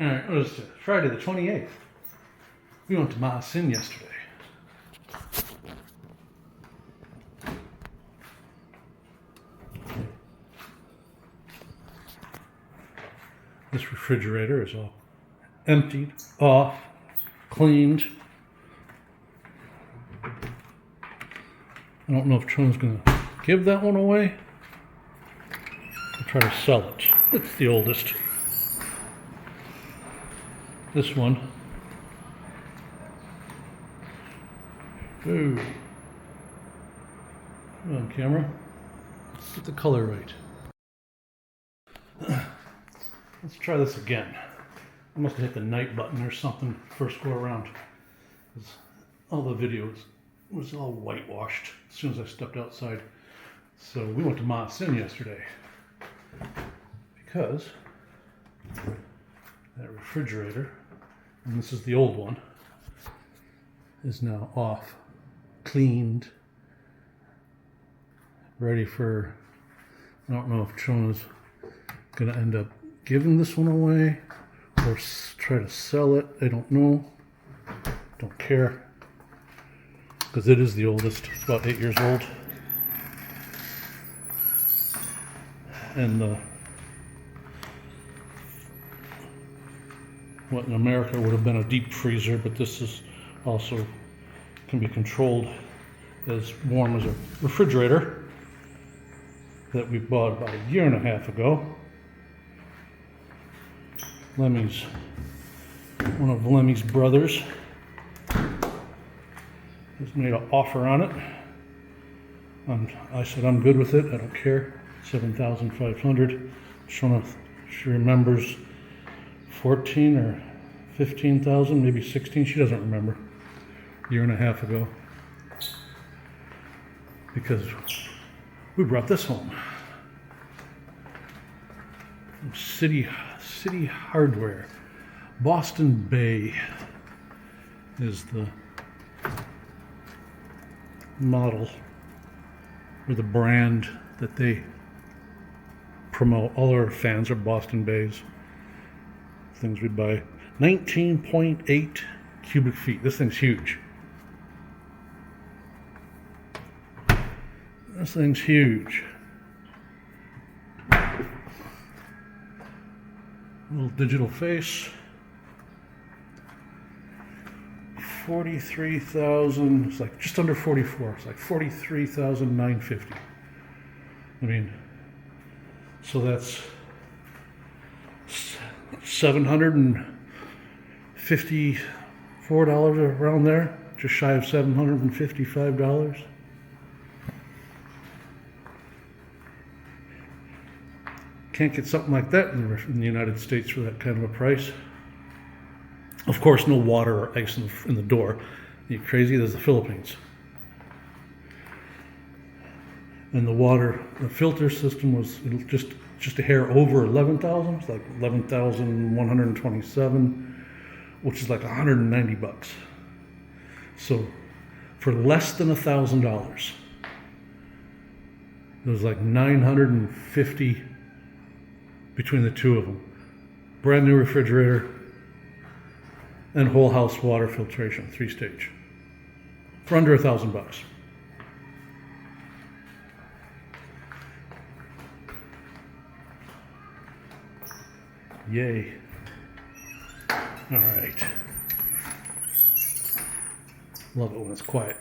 Alright, what is it? Friday the 28th. We went to Ma Sin yesterday. This refrigerator is all emptied, off, cleaned. I don't know if Chona's going to give that one away or try to sell it. It's the oldest. This one. Ooh. On camera. Let's get the color right. Let's try this again. I must have hit the night button or something first go around. Because all the videos was all whitewashed as soon as I stepped outside. So we went to Ma Sin yesterday because that refrigerator, and this is the old one, is now off, cleaned, ready for, I don't know if Chona's gonna end up giving this one away or try to sell it. I don't know, don't care, because it is the oldest. It's about 8 years old. And what in America would have been a deep freezer, but this is also can be controlled as warm as a refrigerator that we bought about a year and a half ago. Lemmy's, one of Lemmy's brothers has made an offer on it. And I said, I'm good with it, I don't care. $7,500. Chona, she remembers 14 or 15,000, maybe 16, she doesn't remember. A year and a half ago. Because we brought this home. From Citi Hardware. Boston Bay is the model or the brand that they promote. All our fans are Boston Bays. Things we buy. 19.8 cubic feet. This thing's huge. This thing's huge. Little digital face. 43,000. It's like just under 44. It's like 43,950. I mean, so that's $754 around there, just shy of $755. Can't get something like that in the United States for that kind of a price. Of course, no water or ice in the door. Are you crazy? There's the Philippines. And the water, the filter system was just a hair over 11,000. It's like 11,127, which is like $190. So for less than $1,000, it was like 950 between the two of them. Brand new refrigerator and whole house water filtration, 3-stage, for under $1,000. Yay. All right. Love it when it's quiet.